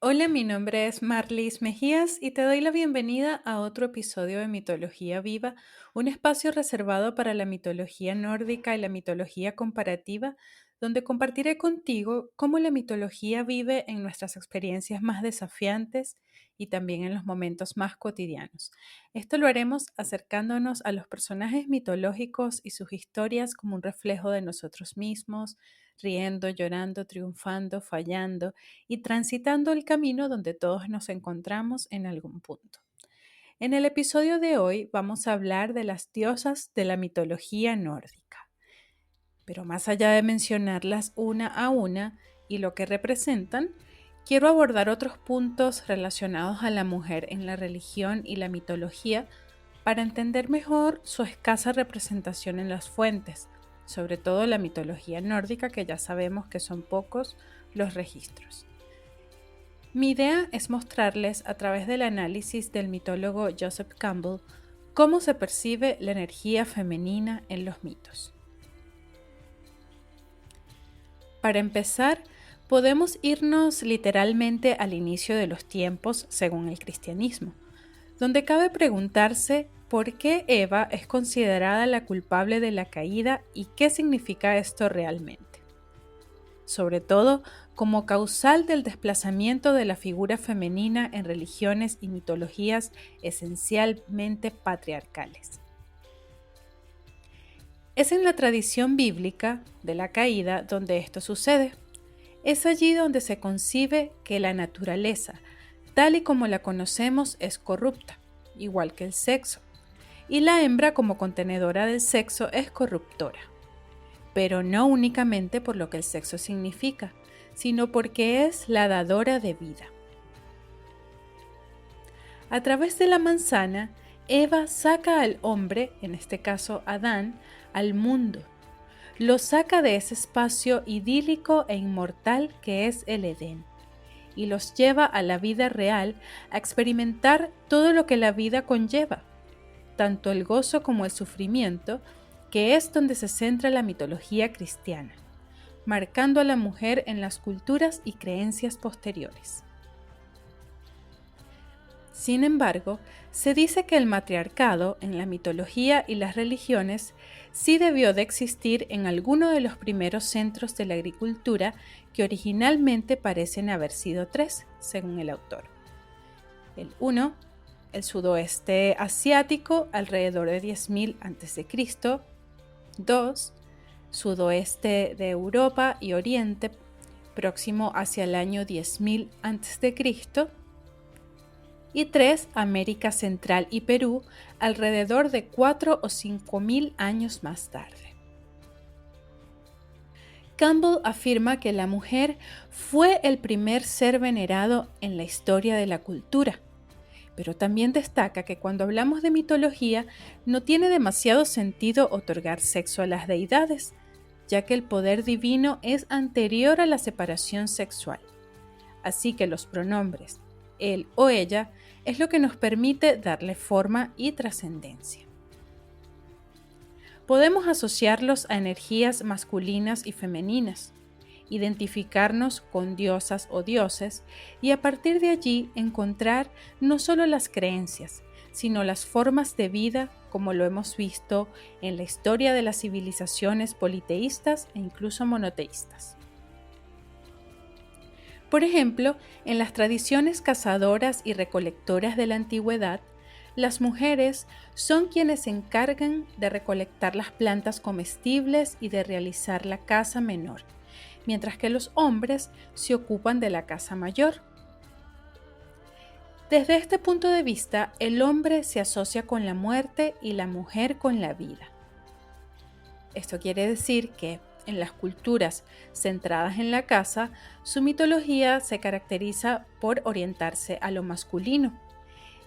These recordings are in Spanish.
Hola, mi nombre es Marlis Mejías y te doy la bienvenida a otro episodio de Mitología Viva, un espacio reservado para la mitología nórdica y la mitología comparativa, donde compartiré contigo cómo la mitología vive en nuestras experiencias más desafiantes y también en los momentos más cotidianos. Esto lo haremos acercándonos a los personajes mitológicos y sus historias como un reflejo de nosotros mismos, riendo, llorando, triunfando, fallando y transitando el camino donde todos nos encontramos en algún punto. En el episodio de hoy vamos a hablar de las diosas de la mitología nórdica. Pero más allá de mencionarlas una a una y lo que representan, quiero abordar otros puntos relacionados a la mujer en la religión y la mitología para entender mejor su escasa representación en las fuentes, sobre todo la mitología nórdica, que ya sabemos que son pocos los registros. Mi idea es mostrarles a través del análisis del mitólogo Joseph Campbell cómo se percibe la energía femenina en los mitos. Para empezar, podemos irnos literalmente al inicio de los tiempos según el cristianismo, donde cabe preguntarse por qué Eva es considerada la culpable de la caída y qué significa esto realmente. Sobre todo como causal del desplazamiento de la figura femenina en religiones y mitologías esencialmente patriarcales. Es en la tradición bíblica de la caída donde esto sucede. Es allí donde se concibe que la naturaleza, tal y como la conocemos, es corrupta, igual que el sexo, y la hembra como contenedora del sexo es corruptora, pero no únicamente por lo que el sexo significa, sino porque es la dadora de vida. A través de la manzana, Eva saca al hombre, en este caso Adán, al mundo. Lo saca de ese espacio idílico e inmortal que es el Edén y los lleva a la vida real a experimentar todo lo que la vida conlleva, tanto el gozo como el sufrimiento, que es donde se centra la mitología cristiana, marcando a la mujer en las culturas y creencias posteriores. Sin embargo, se dice que el matriarcado en la mitología y las religiones sí debió de existir en alguno de los primeros centros de la agricultura, que originalmente parecen haber sido tres, según el autor. El 1, el sudoeste asiático, alrededor de 10.000 a.C. 2, sudoeste de Europa y Oriente, próximo hacia el año 10.000 a.C. Y 3, América Central y Perú, alrededor de 4 o 5.000 años más tarde. Campbell afirma que la mujer fue el primer ser venerado en la historia de la cultura, pero también destaca que cuando hablamos de mitología no tiene demasiado sentido otorgar sexo a las deidades, ya que el poder divino es anterior a la separación sexual. Así que los pronombres él o ella es lo que nos permite darle forma y trascendencia. Podemos asociarlos a energías masculinas y femeninas, identificarnos con diosas o dioses y a partir de allí encontrar no solo las creencias, sino las formas de vida como lo hemos visto en la historia de las civilizaciones politeístas e incluso monoteístas. Por ejemplo, en las tradiciones cazadoras y recolectoras de la antigüedad, las mujeres son quienes se encargan de recolectar las plantas comestibles y de realizar la caza menor, mientras que los hombres se ocupan de la caza mayor. Desde este punto de vista, el hombre se asocia con la muerte y la mujer con la vida. Esto quiere decir que en las culturas centradas en la caza, su mitología se caracteriza por orientarse a lo masculino,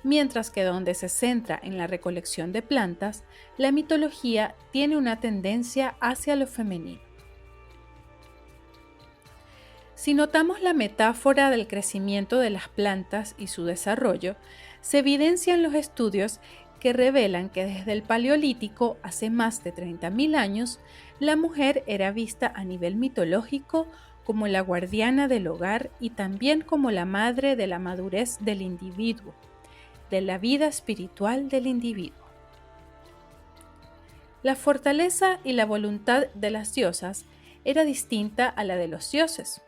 mientras que donde se centra en la recolección de plantas, la mitología tiene una tendencia hacia lo femenino. Si notamos la metáfora del crecimiento de las plantas y su desarrollo, se evidencian los estudios que revelan que desde el Paleolítico, hace más de 30.000 años, la mujer era vista a nivel mitológico como la guardiana del hogar y también como la madre de la madurez del individuo, de la vida espiritual del individuo. La fortaleza y la voluntad de las diosas era distinta a la de los dioses,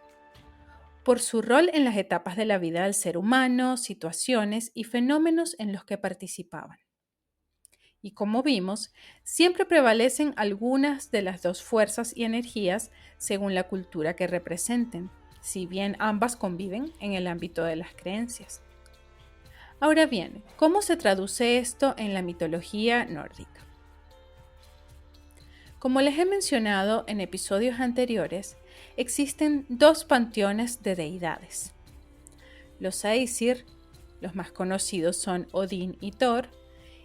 por su rol en las etapas de la vida del ser humano, situaciones y fenómenos en los que participaban. Y como vimos, siempre prevalecen algunas de las dos fuerzas y energías según la cultura que representen, si bien ambas conviven en el ámbito de las creencias. Ahora bien, ¿cómo se traduce esto en la mitología nórdica? Como les he mencionado en episodios anteriores, existen dos panteones de deidades. Los Aesir, los más conocidos son Odín y Thor,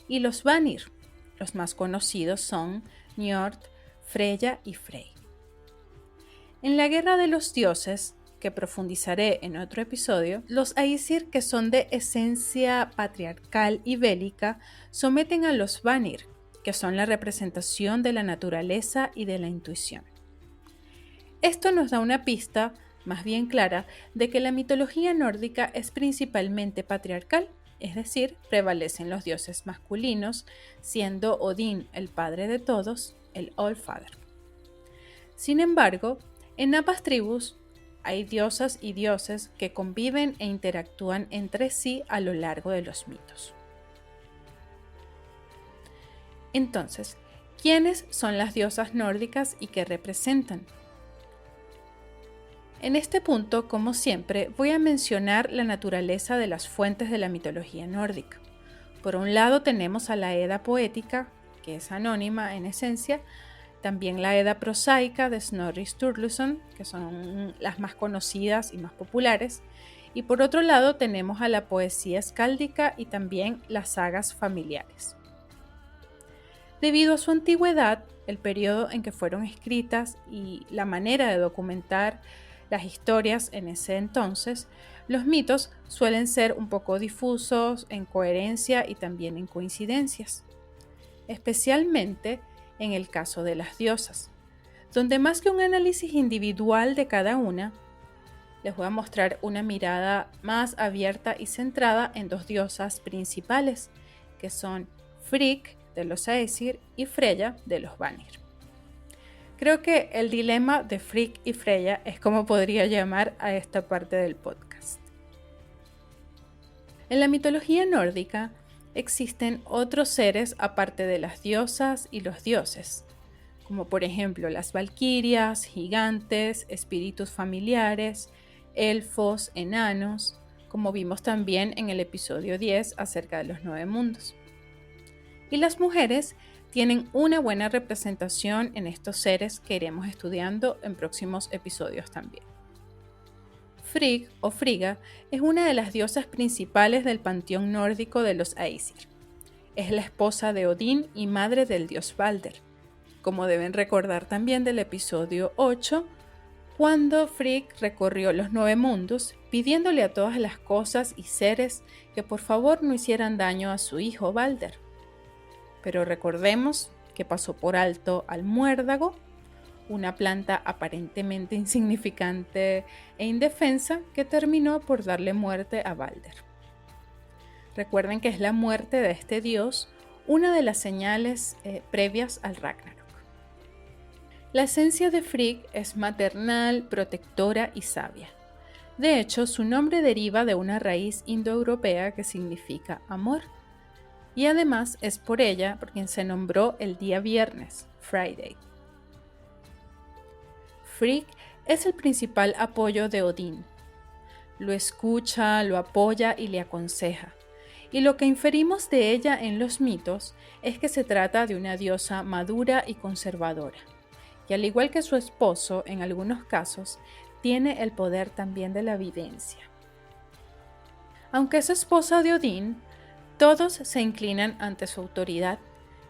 y los Vanir, los más conocidos son Njord, Freya y Frey. En la Guerra de los Dioses, que profundizaré en otro episodio, los Aesir, que son de esencia patriarcal y bélica, someten a los Vanir, que son la representación de la naturaleza y de la intuición. Esto nos da una pista más bien clara de que la mitología nórdica es principalmente patriarcal, es decir, prevalecen los dioses masculinos, siendo Odín el padre de todos, el Allfather. Sin embargo, en ambas tribus hay diosas y dioses que conviven e interactúan entre sí a lo largo de los mitos. Entonces, ¿quiénes son las diosas nórdicas y qué representan? En este punto, como siempre, voy a mencionar la naturaleza de las fuentes de la mitología nórdica. Por un lado tenemos a la Edda poética, que es anónima en esencia, también la Edda prosaica de Snorri Sturluson, que son las más conocidas y más populares, y por otro lado tenemos a la poesía escáldica y también las sagas familiares. Debido a su antigüedad, el periodo en que fueron escritas y la manera de documentar las historias en ese entonces, los mitos suelen ser un poco difusos en coherencia y también en coincidencias, especialmente en el caso de las diosas, donde más que un análisis individual de cada una, les voy a mostrar una mirada más abierta y centrada en dos diosas principales, que son Frigg de los Aesir y Freya de los Vanir. Creo que el dilema de Frigg y Freya es como podría llamar a esta parte del podcast. En la mitología nórdica existen otros seres aparte de las diosas y los dioses, como por ejemplo las valquirias, gigantes, espíritus familiares, elfos, enanos, como vimos también en el episodio 10 acerca de los 9 mundos. Y las mujeres tienen una buena representación en estos seres que iremos estudiando en próximos episodios también. Frigg o Frigga es una de las diosas principales del panteón nórdico de los Aesir. Es la esposa de Odín y madre del dios Balder, como deben recordar también del episodio 8, cuando Frigg recorrió los 9 mundos pidiéndole a todas las cosas y seres que por favor no hicieran daño a su hijo Balder. Pero recordemos que pasó por alto al muérdago, una planta aparentemente insignificante e indefensa que terminó por darle muerte a Balder. Recuerden que es la muerte de este dios una de las señales previas al Ragnarok. La esencia de Frigg es maternal, protectora y sabia. De hecho, su nombre deriva de una raíz indoeuropea que significa amor. Y además es por ella por quien se nombró el día viernes, Friday. Frigg es el principal apoyo de Odín. Lo escucha, lo apoya y le aconseja. Y lo que inferimos de ella en los mitos es que se trata de una diosa madura y conservadora, y al igual que su esposo, en algunos casos, tiene el poder también de la videncia. Aunque es esposa de Odín, todos se inclinan ante su autoridad,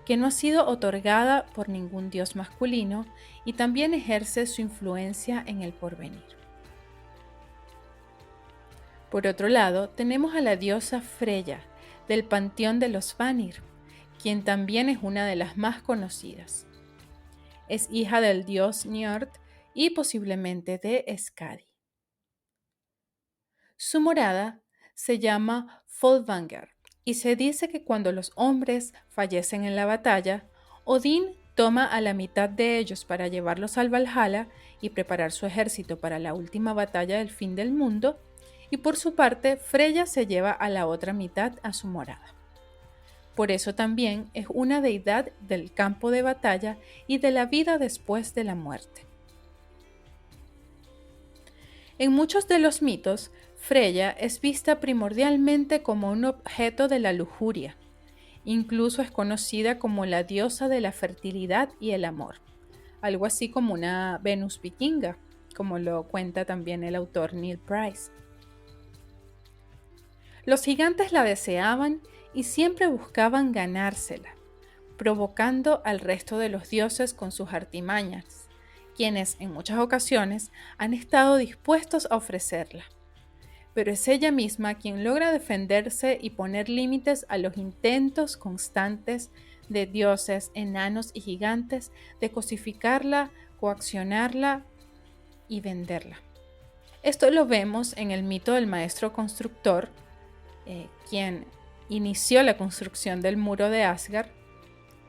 que no ha sido otorgada por ningún dios masculino, y también ejerce su influencia en el porvenir. Por otro lado, tenemos a la diosa Freya, del panteón de los Vanir, quien también es una de las más conocidas. Es hija del dios Njord y posiblemente de Skadi. Su morada se llama Folvangar y se dice que cuando los hombres fallecen en la batalla, Odín toma a la mitad de ellos para llevarlos al Valhalla y preparar su ejército para la última batalla del fin del mundo, y por su parte Freya se lleva a la otra mitad a su morada. Por eso también es una deidad del campo de batalla y de la vida después de la muerte. En muchos de los mitos, Freya es vista primordialmente como un objeto de la lujuria. Incluso es conocida como la diosa de la fertilidad y el amor, algo así como una Venus vikinga, como lo cuenta también el autor Neil Price. Los gigantes la deseaban y siempre buscaban ganársela, provocando al resto de los dioses con sus artimañas, quienes en muchas ocasiones han estado dispuestos a ofrecerla. Pero es ella misma quien logra defenderse y poner límites a los intentos constantes de dioses, enanos y gigantes de cosificarla, coaccionarla y venderla. Esto lo vemos en el mito del maestro constructor, quien inició la construcción del muro de Asgard,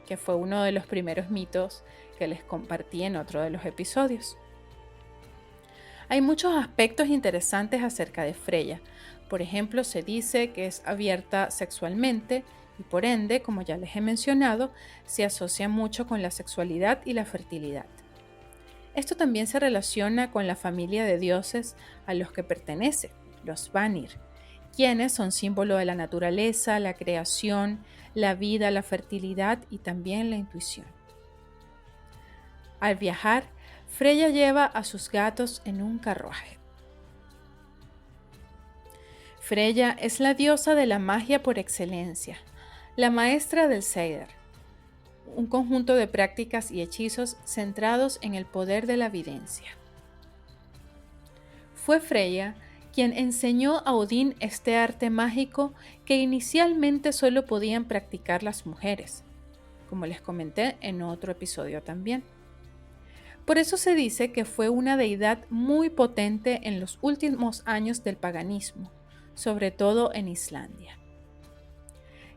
que fue uno de los primeros mitos que les compartí en otro de los episodios. Hay muchos aspectos interesantes acerca de Freya. Por ejemplo, se dice que es abierta sexualmente y por ende, como ya les he mencionado, se asocia mucho con la sexualidad y la fertilidad. Esto también se relaciona con la familia de dioses a los que pertenece, los Vanir, quienes son símbolo de la naturaleza, la creación, la vida, la fertilidad y también la intuición. Al viajar, Freya lleva a sus gatos en un carruaje. Freya es la diosa de la magia por excelencia, la maestra del Seidr, un conjunto de prácticas y hechizos centrados en el poder de la videncia. Fue Freya quien enseñó a Odín este arte mágico que inicialmente solo podían practicar las mujeres, como les comenté en otro episodio también. Por eso se dice que fue una deidad muy potente en los últimos años del paganismo, sobre todo en Islandia.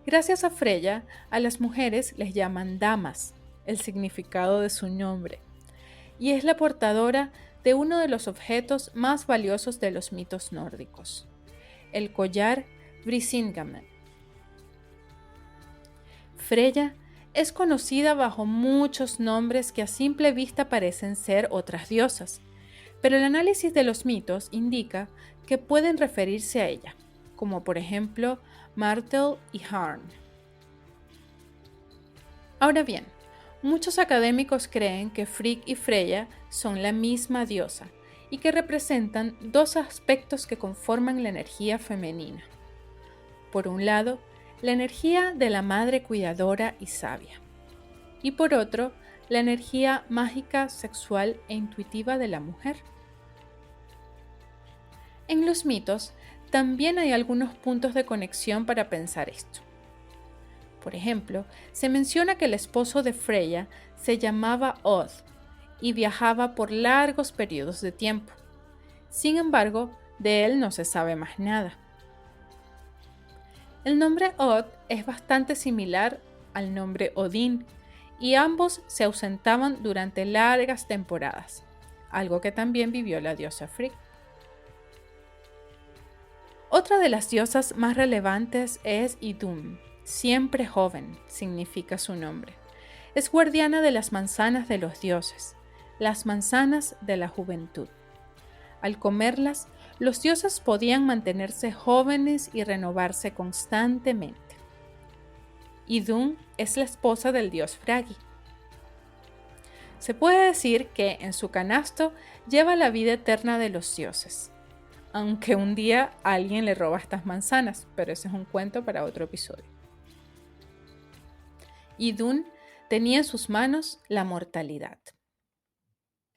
Gracias a Freya, a las mujeres les llaman damas, el significado de su nombre, y es la portadora de uno de los objetos más valiosos de los mitos nórdicos, el collar Brisingamen. Freya es conocida bajo muchos nombres que a simple vista parecen ser otras diosas, pero el análisis de los mitos indica que pueden referirse a ella, como por ejemplo Martel y Harn. Ahora bien, muchos académicos creen que Frigg y Freya son la misma diosa y que representan dos aspectos que conforman la energía femenina. Por un lado, la energía de la madre cuidadora y sabia, y por otro, la energía mágica, sexual e intuitiva de la mujer. En los mitos también hay algunos puntos de conexión para pensar esto. Por ejemplo, se menciona que el esposo de Freya se llamaba Odd y viajaba por largos periodos de tiempo. Sin embargo, de él no se sabe más nada. El nombre Odd es bastante similar al nombre Odín y ambos se ausentaban durante largas temporadas, algo que también vivió la diosa Frigg. Otra de las diosas más relevantes es Idun, siempre joven, significa su nombre. Es guardiana de las manzanas de los dioses, las manzanas de la juventud. Al comerlas, los dioses podían mantenerse jóvenes y renovarse constantemente. Idun es la esposa del dios Fragi. Se puede decir que en su canasto lleva la vida eterna de los dioses, aunque un día alguien le roba estas manzanas, pero ese es un cuento para otro episodio. Idun tenía en sus manos la mortalidad.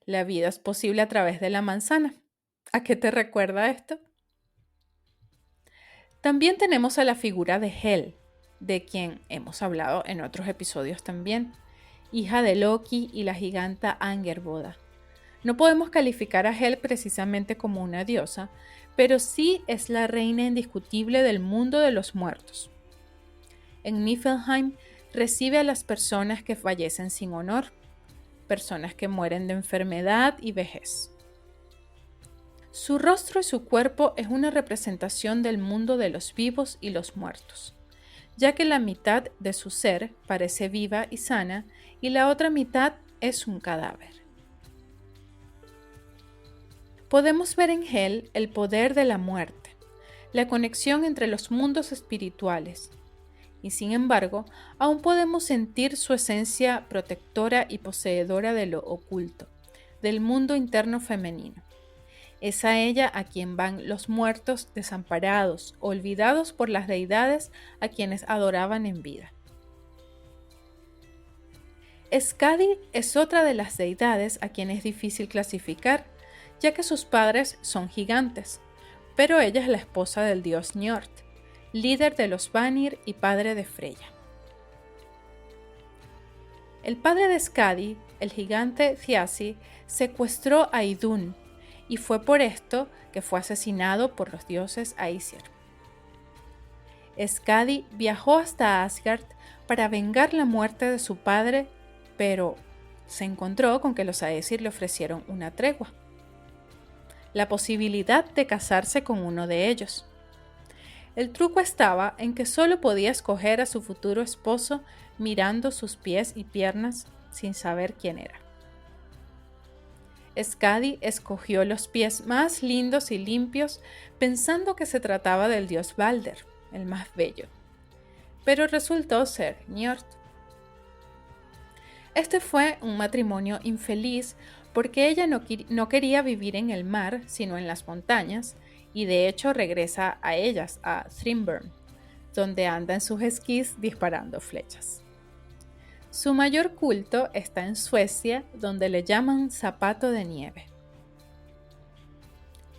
La vida es posible a través de la manzana. ¿A qué te recuerda esto? También tenemos a la figura de Hel, de quien hemos hablado en otros episodios también, hija de Loki y la giganta Angerboda. No podemos calificar a Hel precisamente como una diosa, pero sí es la reina indiscutible del mundo de los muertos. En Niflheim recibe a las personas que fallecen sin honor, personas que mueren de enfermedad y vejez. Su rostro y su cuerpo es una representación del mundo de los vivos y los muertos, ya que la mitad de su ser parece viva y sana y la otra mitad es un cadáver. Podemos ver en Hel el poder de la muerte, la conexión entre los mundos espirituales, y sin embargo, aún podemos sentir su esencia protectora y poseedora de lo oculto, del mundo interno femenino. Es a ella a quien van los muertos desamparados, olvidados por las deidades a quienes adoraban en vida. Skadi es otra de las deidades a quien es difícil clasificar, ya que sus padres son gigantes, pero ella es la esposa del dios Njord, líder de los Vanir y padre de Freya. El padre de Skadi, el gigante Thiassi, secuestró a Idunn, y fue por esto que fue asesinado por los dioses Aesir. Skadi viajó hasta Asgard para vengar la muerte de su padre, pero se encontró con que los Aesir le ofrecieron una tregua, la posibilidad de casarse con uno de ellos. El truco estaba en que solo podía escoger a su futuro esposo mirando sus pies y piernas sin saber quién era. Skadi escogió los pies más lindos y limpios pensando que se trataba del dios Balder, el más bello, pero resultó ser Njord. Este fue un matrimonio infeliz porque ella no quería vivir en el mar, sino en las montañas, y de hecho regresa a ellas, a Thrymburn, donde anda en sus esquís disparando flechas. Su mayor culto está en Suecia, donde le llaman zapato de nieve.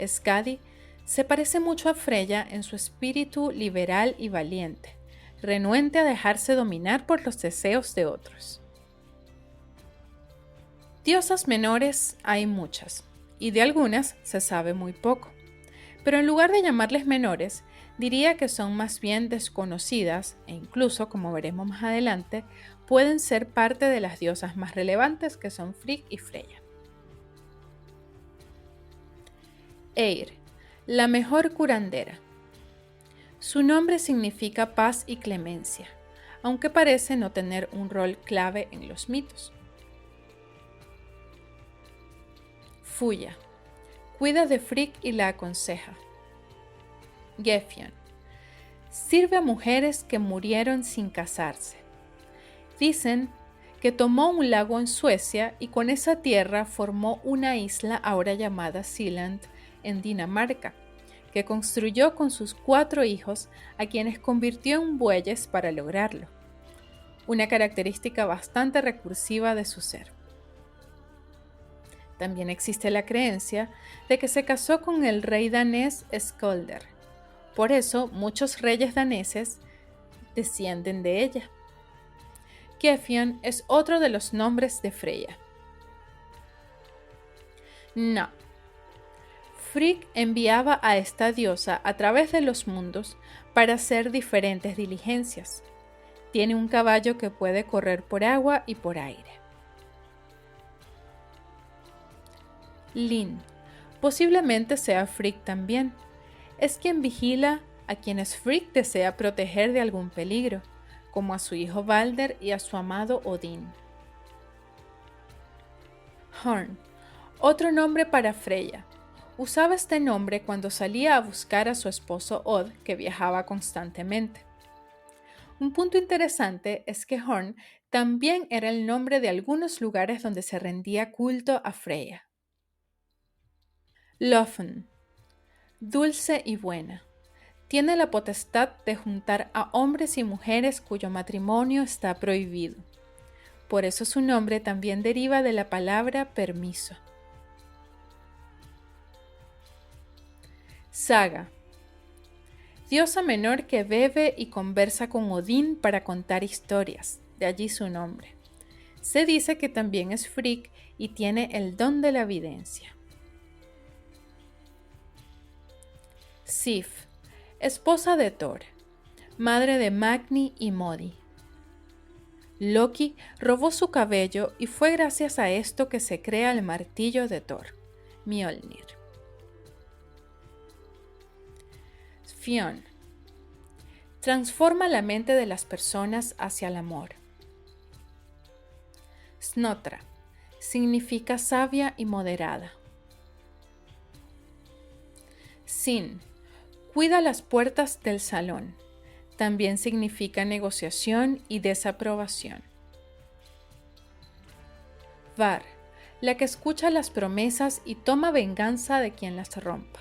Skadi se parece mucho a Freya en su espíritu liberal y valiente, renuente a dejarse dominar por los deseos de otros. Diosas menores hay muchas, y de algunas se sabe muy poco, pero en lugar de llamarles menores, diría que son más bien desconocidas e incluso, como veremos más adelante, pueden ser parte de las diosas más relevantes que son Frigg y Freya. Eir, la mejor curandera. Su nombre significa paz y clemencia, aunque parece no tener un rol clave en los mitos. Fuya, cuida de Frigg y la aconseja. Gefjon, sirve a mujeres que murieron sin casarse. Dicen que tomó un lago en Suecia y con esa tierra formó una isla ahora llamada Sealand en Dinamarca, que construyó con sus 4 hijos, a quienes convirtió en bueyes para lograrlo, una característica bastante recursiva de su ser. También existe la creencia de que se casó con el rey danés Skolder. Por eso, muchos reyes daneses descienden de ella. Gefjon es otro de los nombres de Freya. No. Frigg enviaba a esta diosa a través de los mundos para hacer diferentes diligencias. Tiene un caballo que puede correr por agua y por aire. Lin, posiblemente sea Frigg también. Es quien vigila a quienes Frigg desea proteger de algún peligro, como a su hijo Balder y a su amado Odín. Horn, otro nombre para Freya. Usaba este nombre cuando salía a buscar a su esposo Od, que viajaba constantemente. Un punto interesante es que Horn también era el nombre de algunos lugares donde se rendía culto a Freya. Lofn, dulce y buena. Tiene la potestad de juntar a hombres y mujeres cuyo matrimonio está prohibido. Por eso su nombre también deriva de la palabra permiso. Saga, diosa menor que bebe y conversa con Odín para contar historias, de allí su nombre. Se dice que también es Frigg y tiene el don de la videncia. Sif, esposa de Thor, madre de Magni y Modi. Loki robó su cabello y fue gracias a esto que se crea el martillo de Thor, Mjolnir. Fionn, transforma la mente de las personas hacia el amor. Snotra, significa sabia y moderada. Sin, cuida las puertas del salón. También significa negociación y desaprobación. Var, la que escucha las promesas y toma venganza de quien las rompa.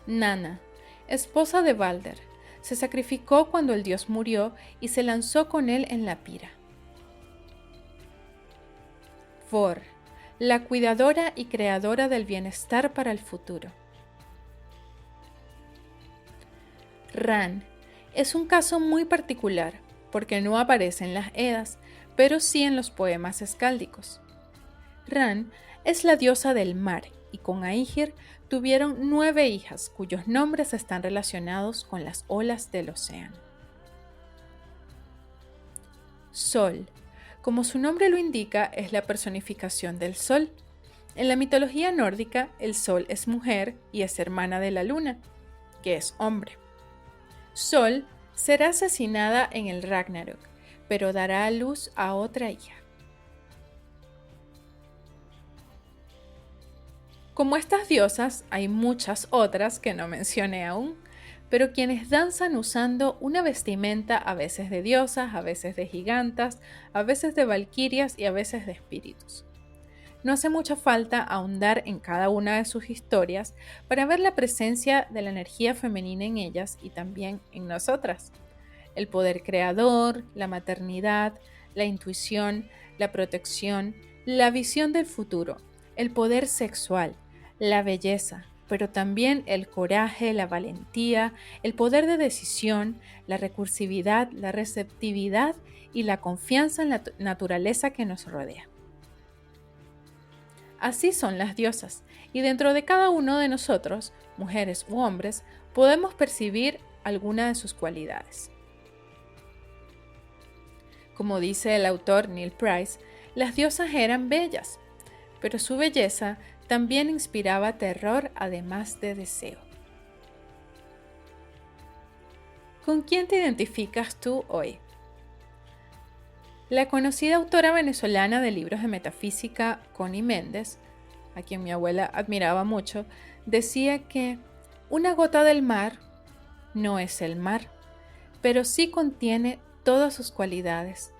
Nana, esposa de Balder, se sacrificó cuando el dios murió y se lanzó con él en la pira. Vor, la cuidadora y creadora del bienestar para el futuro. Ran, es un caso muy particular porque no aparece en las Edas, pero sí en los poemas escáldicos. Ran es la diosa del mar y con Aegir tuvieron 9 hijas cuyos nombres están relacionados con las olas del océano. Sol, como su nombre lo indica, es la personificación del sol. En la mitología nórdica, el sol es mujer y es hermana de la luna, que es hombre. Sol será asesinada en el Ragnarök, pero dará a luz a otra hija. Como estas diosas, hay muchas otras que no mencioné aún, pero quienes danzan usando una vestimenta a veces de diosas, a veces de gigantas, a veces de valquirias y a veces de espíritus. No hace mucha falta ahondar en cada una de sus historias para ver la presencia de la energía femenina en ellas y también en nosotras. El poder creador, la maternidad, la intuición, la protección, la visión del futuro, el poder sexual, la belleza, pero también el coraje, la valentía, el poder de decisión, la recursividad, la receptividad y la confianza en la naturaleza que nos rodea. Así son las diosas, y dentro de cada uno de nosotros, mujeres u hombres, podemos percibir alguna de sus cualidades. Como dice el autor Neil Price, las diosas eran bellas, pero su belleza también inspiraba terror además de deseo. ¿Con quién te identificas tú hoy? La conocida autora venezolana de libros de metafísica, Connie Méndez, a quien mi abuela admiraba mucho, decía que una gota del mar no es el mar, pero sí contiene todas sus cualidades,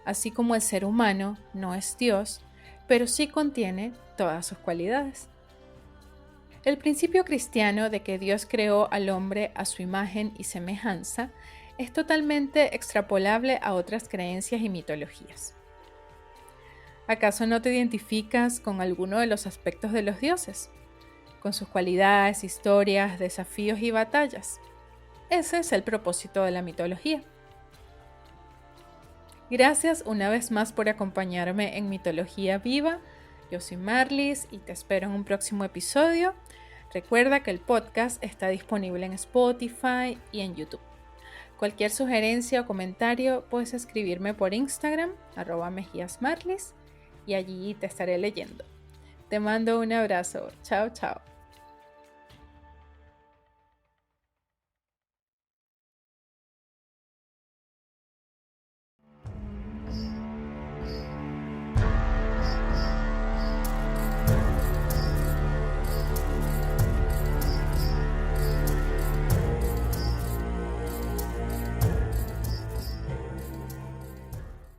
así como el ser humano no es Dios, pero sí contiene todas sus cualidades. El principio cristiano de que Dios creó al hombre a su imagen y semejanza es totalmente extrapolable a otras creencias y mitologías. ¿Acaso no te identificas con alguno de los aspectos de los dioses? Con sus cualidades, historias, desafíos y batallas. Ese es el propósito de la mitología. Gracias una vez más por acompañarme en Mitología Viva. Yo soy Marlis y te espero en un próximo episodio. Recuerda que el podcast está disponible en Spotify y en YouTube. Cualquier sugerencia o comentario puedes escribirme por Instagram, @mejíasmarlis, y allí te estaré leyendo. Te mando un abrazo. Chao, chao.